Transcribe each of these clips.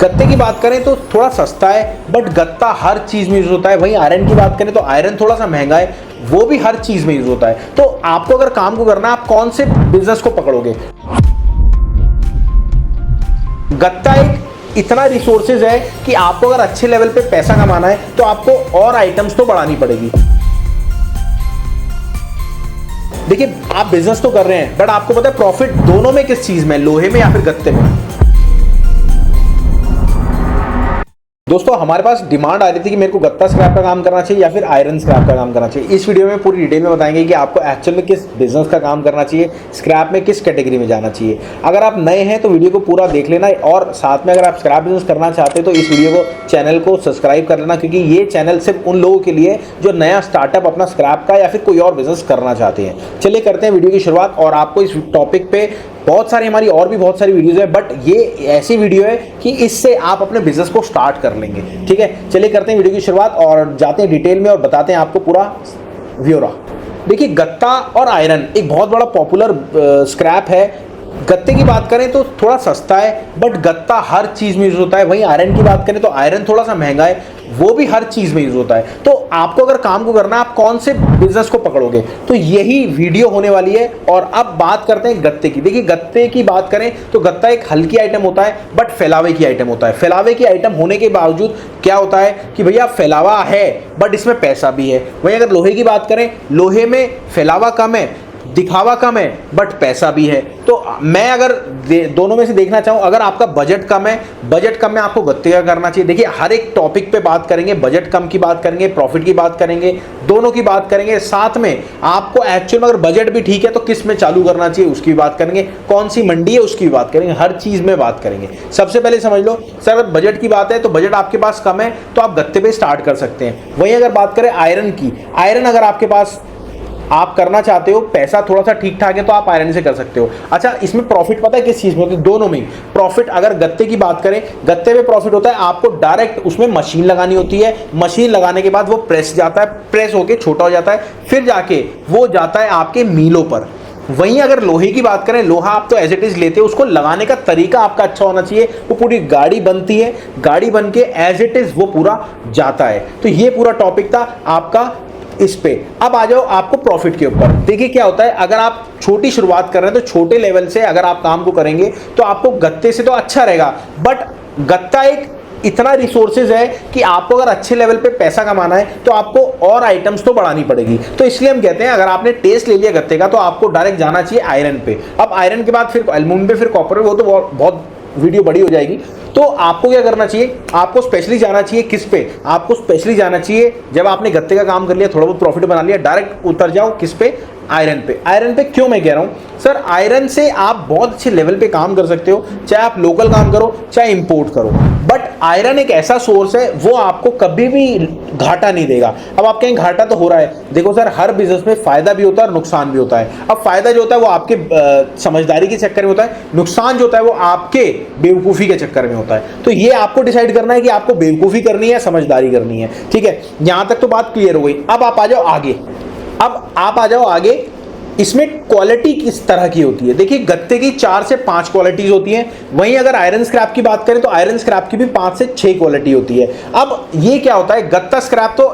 गत्ते की बात करें तो थोड़ा सस्ता है, बट गत्ता हर चीज में यूज होता है। वहीं आयरन की बात करें तो आयरन थोड़ा सा महंगा है, वो भी हर चीज में यूज होता है। तो आपको अगर काम को करना है, आप कौन से बिजनेस को पकड़ोगे? गत्ता एक इतना रिसोर्सेज है कि आपको अगर अच्छे लेवल पे पैसा कमाना है तो आपको और आइटम्स तो बढ़ानी पड़ेगी। देखिए, आप बिजनेस तो कर रहे हैं, बट आपको पता है प्रॉफिट दोनों में किस चीज में, लोहे में या फिर गत्ते में? दोस्तों, हमारे पास डिमांड आ रही थी कि मेरे को गत्ता स्क्रैप का काम करना चाहिए या फिर आयरन स्क्रैप का काम करना चाहिए। इस वीडियो में पूरी डिटेल में बताएंगे कि आपको एक्चुअल में किस बिजनेस का काम करना चाहिए, स्क्रैप में किस कैटेगरी में जाना चाहिए। अगर आप नए हैं तो वीडियो को पूरा देख लेना, और साथ में अगर आप स्क्रैप बिजनेस करना चाहते हैं तो इस वीडियो को, चैनल को सब्सक्राइब कर लेना, क्योंकि ये चैनल सिर्फ उन लोगों के लिए जो नया स्टार्टअप अपना स्क्रैप का या फिर कोई और बिजनेस करना चाहते हैं। चलिए करते हैं वीडियो की शुरुआत। और आपको इस टॉपिक पे बहुत सारी हमारी और भी बहुत सारी वीडियोस है, बट ये ऐसी वीडियो है कि इससे आप अपने बिजनेस को स्टार्ट कर लेंगे। ठीक है, चलिए करते हैं वीडियो की शुरुआत और जाते हैं डिटेल में और बताते हैं आपको पूरा ब्यौरा। देखिए, गत्ता और आयरन एक बहुत बड़ा पॉपुलर स्क्रैप है। गत्ते की बात करें तो थोड़ा सस्ता है, बट गत्ता हर चीज में यूज होता है। वहीं आयरन की बात करें तो आयरन थोड़ा सा महंगा है, वो भी हर चीज में यूज होता है। तो आपको अगर काम को करना है, आप कौन से बिजनेस को पकड़ोगे, तो यही वीडियो होने वाली है। और अब बात करते हैं गत्ते की। देखिए, गत्ते की बात करें तो गत्ता एक हल्की आइटम होता है, बट फैलावे की आइटम होता है। फैलावे की आइटम होने के बावजूद क्या होता है कि भैया फैलावा है, बट इसमें पैसा भी है। वहीं अगर लोहे की बात करें, लोहे में फैलावा कम है, दिखावा कम है, बट पैसा भी है। तो मैं अगर दोनों में से देखना चाहूं, अगर आपका बजट कम है, बजट कम में आपको गत्ते का करना चाहिए। देखिए, हर एक टॉपिक पे बात करेंगे, बजट कम की बात करेंगे, प्रॉफिट की बात करेंगे, दोनों की बात करेंगे। साथ में आपको एक्चुअल में अगर बजट भी ठीक है तो किस में चालू करना चाहिए उसकी भी बात करेंगे, कौन सी मंडी है उसकी भी बात करेंगे, हर चीज में बात करेंगे। सबसे पहले समझ लो सर, अगर बजट की बात है तो बजट आपके पास कम है तो आप गत्ते पे स्टार्ट कर सकते हैं। वहीं अगर बात करें आयरन की, आयरन अगर आपके पास आप करना चाहते हो, पैसा थोड़ा सा ठीक ठाक है, तो आप आयरन से कर सकते हो। अच्छा, इसमें प्रॉफिट पता है किस चीज में होता है? दोनों में प्रॉफिट। अगर गत्ते की बात करें, गत्ते में प्रॉफिट होता है, आपको डायरेक्ट उसमें मशीन लगानी होती है। मशीन लगाने के बाद वो प्रेस जाता है, प्रेस होके छोटा हो जाता है, फिर जाके वो जाता है आपके मीलों पर। वहीं अगर लोहे की बात करें, लोहा आप तो एज इट इज लेते हो, उसको लगाने का तरीका आपका अच्छा होना चाहिए। वो पूरी गाड़ी बनती है, गाड़ी बन के एज इट इज वो पूरा जाता है। तो ये पूरा टॉपिक था आपका इस पे। अब आ जाओ आपको प्रॉफिट के ऊपर। देखिए क्या होता है, अगर आप छोटी शुरुआत कर रहे हैं तो छोटे लेवल से अगर आप काम को करेंगे तो आपको गत्ते से तो अच्छा रहेगा, बट गत्ता एक इतना रिसोर्सेज है कि आपको अगर अच्छे लेवल पे पैसा कमाना है तो आपको और आइटम्स तो बढ़ानी पड़ेगी। तो इसलिए हम कहते हैं, अगर आपने टेस्ट ले लिया गत्ते का तो आपको डायरेक्ट जाना चाहिए आयरन पे। अब आयरन के बाद फिर एल्युमिनियम पे, फिर कॉपर पे, वो तो बहुत वीडियो बड़ी हो जाएगी। तो आपको क्या करना चाहिए, आपको स्पेशली जाना चाहिए किस पे? आपको स्पेशली जाना चाहिए, जब आपने गत्ते का काम कर लिया, थोड़ा बहुत प्रॉफिट बना लिया, डायरेक्ट उतर जाओ किस पे? आयरन पे। आयरन पे क्यों मैं कह रहा हूं सर, आयरन से आप बहुत अच्छे लेवल पे काम कर सकते हो, चाहे आप लोकल काम करो चाहे इंपोर्ट करो। बट आयरन एक ऐसा सोर्स है, वो आपको कभी भी घाटा नहीं देगा। अब आप कहें घाटा तो हो रहा है, देखो सर, हर बिजनेस में फायदा भी होता है और नुकसान भी होता है। अब फायदा जो होता है वो आपके समझदारी के चक्कर में होता है, नुकसान जो होता है वो आपके बेवकूफी के चक्कर में होता है। तो ये आपको डिसाइड करना है कि आपको बेवकूफी करनी है, समझदारी करनी है। ठीक है, यहां तक तो बात क्लियर हो गई। अब आप आ जाओ आगे। इसमें क्वालिटी किस तरह की होती है? देखिए, गत्ते की 4 से 5 क्वालिटीज होती हैं। वहीं अगर आयरन स्क्रैप की बात करें तो आयरन स्क्रैप की भी 5 से 6 क्वालिटी होती है। अब ये क्या होता है, गत्ता स्क्रैप तो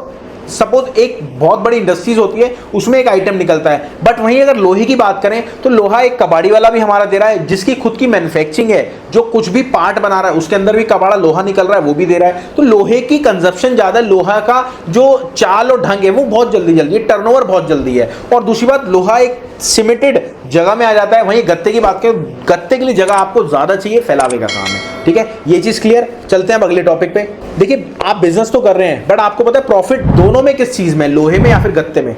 सपोज एक बहुत बड़ी इंडस्ट्रीज होती है, उसमें एक आइटम निकलता है। बट वहीं अगर लोहे की बात करें तो लोहा एक कबाड़ी वाला भी हमारा दे रहा है, जिसकी खुद की मैन्युफैक्चरिंग है, जो कुछ भी पार्ट बना रहा है उसके अंदर भी कबाड़ा लोहा निकल रहा है, वो भी दे रहा है। तो लोहे की कंजप्शन ज्यादा, लोहा का जो चाल और ढंग है वो बहुत जल्दी है, टर्नओवर बहुत जल्दी है। और दूसरी बात, लोहा एक सिमेंटेड जगह में आ जाता है। वहीं गत्ते की बात करें, गत्ते के लिए जगह आपको ज्यादा चाहिए, फैलावे का काम है। ठीक है, ये चीज क्लियर। चलते हैं अब अगले टॉपिक पे। देखिए, आप बिजनेस तो कर रहे हैं, बट आपको पता है प्रॉफिट दोनों में किस चीज में, लोहे में या फिर गत्ते में,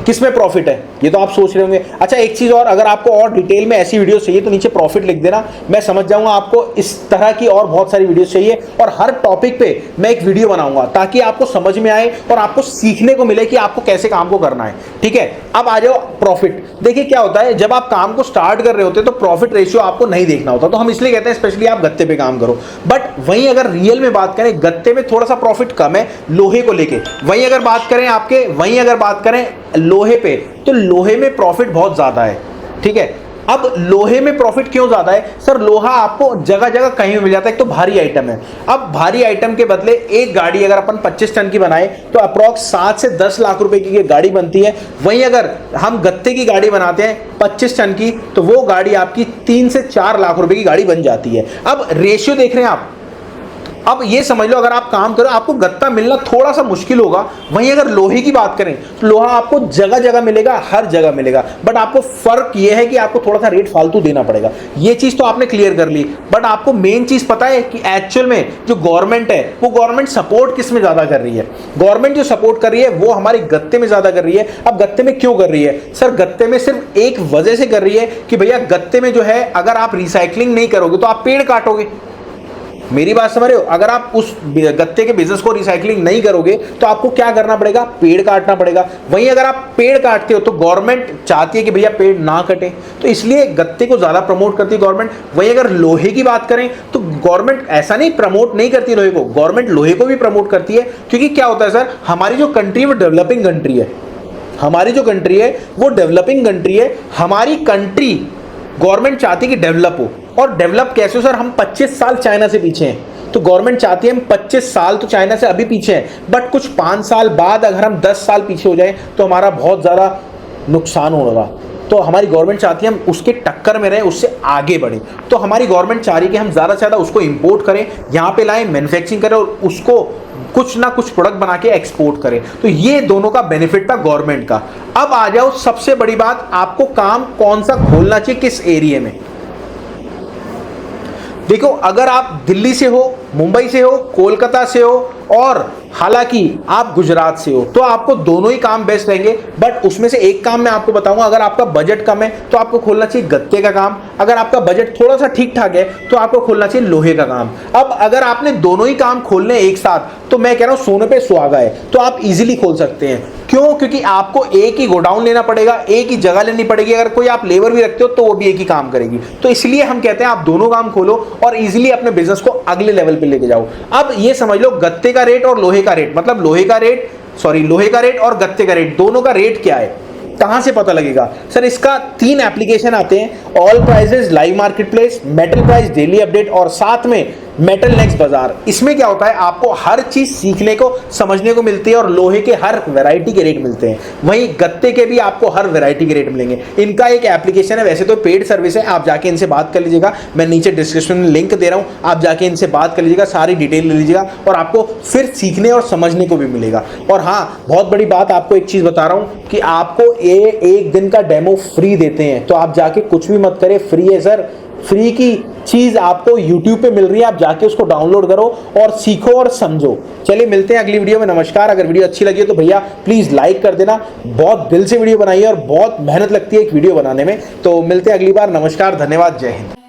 किस में प्रॉफिट है? ये तो आप सोच रहे होंगे। अच्छा, एक चीज और, अगर आपको और डिटेल में ऐसी वीडियो चाहिए तो नीचे प्रॉफिट लिख देना, मैं समझ जाऊंगा आपको इस तरह की और बहुत सारी वीडियो चाहिए। और हर टॉपिक पे मैं एक वीडियो बनाऊंगा ताकि आपको समझ में आए और आपको सीखने को मिले कि आपको कैसे काम को करना है। ठीक है, अब आ जाओ प्रॉफिट। देखिए क्या होता है, जब आप काम को स्टार्ट कर रहे होते तो प्रॉफिट रेशियो आपको नहीं देखना होता, तो हम इसलिए कहते हैं स्पेशली आप गत्ते पे काम करो। बट वहीं अगर रियल में बात करें, गत्ते में थोड़ा सा प्रॉफिट कम है लोहे को लेके। वहीं अगर बात करें लोहे पे, तो लोहे में प्रॉफिट बहुत ज्यादा है। ठीक है, अब लोहे में प्रॉफिट क्यों ज्यादा है सर? लोहा आपको जगह जगह कहीं भी मिल जाता है, एक तो भारी आइटम है। अब भारी आइटम के बदले एक गाड़ी अगर अपन 25 टन की बनाए तो अप्रॉक्स 7 से 10 लाख रुपए की गाड़ी बनती है। वहीं अगर हम गत्ते की गाड़ी बनाते हैं 25 टन की तो वो गाड़ी आपकी 3 से 4 लाख रुपए की गाड़ी बन जाती है। अब रेशियो देख रहे हैं आप। अब ये समझ लो अगर आप काम करो आपको गत्ता मिलना थोड़ा सा मुश्किल होगा। वहीं अगर लोहे की बात करें तो लोहा आपको जगह जगह मिलेगा, हर जगह मिलेगा, बट आपको फर्क ये है कि आपको थोड़ा सा रेट फालतू देना पड़ेगा। ये चीज तो आपने क्लियर कर ली, बट आपको मेन चीज पता है कि एक्चुअल में जो गवर्नमेंट है वो गवर्नमेंट सपोर्ट किस में ज्यादा कर रही है? गवर्नमेंट जो सपोर्ट कर रही है वो हमारे गत्ते में ज्यादा कर रही है। अब गत्ते में क्यों कर रही है सर? गत्ते में सिर्फ एक वजह से कर रही है कि भैया गत्ते में जो है अगर आप रिसाइकलिंग नहीं करोगे तो आप पेड़ काटोगे। मेरी बात समझ रहे हो? अगर आप उस गत्ते के बिजनेस को रिसाइकलिंग नहीं करोगे तो आपको क्या करना पड़ेगा? पेड़ काटना पड़ेगा। वहीं अगर आप पेड़ काटते हो तो गवर्नमेंट चाहती है कि भैया पेड़ ना कटे, तो इसलिए गत्ते को ज्यादा प्रमोट करती है गवर्नमेंट। वहीं अगर लोहे की बात करें तो गवर्नमेंट ऐसा नहीं प्रमोट नहीं करती लोहे को, गवर्नमेंट लोहे को भी प्रमोट करती है। क्योंकि क्या होता है सर, हमारी जो कंट्री है वो डेवलपिंग कंट्री है। हमारी जो कंट्री है वो डेवलपिंग कंट्री है। हमारी कंट्री गवर्नमेंट चाहती है कि डेवलप हो। और डेवलप कैसे हो सर? हम 25 साल चाइना से पीछे हैं, तो गवर्नमेंट चाहती है हम 25 साल तो चाइना से अभी पीछे हैं, बट कुछ 5 साल बाद अगर हम 10 साल पीछे हो जाए तो हमारा बहुत ज़्यादा नुकसान होगा। तो हमारी गवर्नमेंट चाहती है हम उसके टक्कर में रहें, उससे आगे बढ़े। तो हमारी गवर्नमेंट चाह रही है कि हम ज़्यादा से ज़्यादा उसको इंपोर्ट करें, यहाँ पे लाएं, मैन्युफैक्चरिंग करें और उसको कुछ ना कुछ प्रोडक्ट बना के एक्सपोर्ट करें। तो ये दोनों का बेनिफिट था गवर्नमेंट का। अब आ जाओ सबसे बड़ी बात, आपको काम कौन सा खोलना चाहिए, किस एरिया में? देखो, अगर आप दिल्ली से हो, मुंबई से हो, कोलकाता से हो और हालांकि आप गुजरात से हो तो आपको दोनों ही काम बेस्ट रहेंगे। बट उसमें से एक काम मैं आपको बताऊंगा, अगर आपका बजट कम है तो आपको खोलना चाहिए गत्ते का काम। अगर आपका बजट थोड़ा सा ठीक ठाक है तो आपको खोलना चाहिए लोहे का काम। अब अगर आपने दोनों ही काम खोलने एक साथ तो मैं कह रहा हूं सोने पे सुहागा है, तो आप इजीली खोल सकते हैं। क्यों? क्योंकि आपको एक ही गोडाउन लेना पड़ेगा, एक ही जगह लेनी पड़ेगी। अगर कोई आप लेबर भी रखते हो तो वो भी एक ही काम करेगी। तो इसलिए हम कहते हैं आप दोनों काम खोलो और इजीली अपने बिजनेस को अगले लेवल पे लेके जाओ। अब ये समझ लो गत्ते का रेट और लोहे का रेट, मतलब लोहे का रेट और गत्ते का रेट, दोनों का रेट क्या है, कहां से पता लगेगा सर? इसका 3 एप्लीकेशन आते हैं, all prices, live market place, metal price daily update और साथ में मेटल नेक्स्ट बाजार। इसमें क्या होता है, आपको हर चीज सीखने को समझने को मिलती है और लोहे के हर वैरायटी के रेट मिलते हैं। वहीं गत्ते के भी आपको हर वैरायटी के रेट मिलेंगे। इनका एक एप्लीकेशन है, वैसे तो पेड सर्विस है, आप जाके इनसे बात कर लीजिएगा। मैं नीचे डिस्क्रिप्शन में लिंक दे रहा हूं, आप जाके इनसे बात कर लीजिएगा, सारी डिटेल ले लीजिएगा और आपको फिर सीखने और समझने को भी मिलेगा। और हाँ, बहुत बड़ी बात, आपको एक चीज बता रहा हूं कि आपको ये 1 दिन का डेमो फ्री देते हैं, तो आप जाके कुछ भी मत करें, फ्री है सर। फ्री की चीज आपको YouTube पे मिल रही है, आप जाके उसको डाउनलोड करो और सीखो और समझो। चलिए मिलते हैं अगली वीडियो में। नमस्कार। अगर वीडियो अच्छी लगी हो तो भैया प्लीज लाइक कर देना। बहुत दिल से वीडियो बनाई है और बहुत मेहनत लगती है एक वीडियो बनाने में। तो मिलते हैं अगली बार। नमस्कार, धन्यवाद, जय हिंद।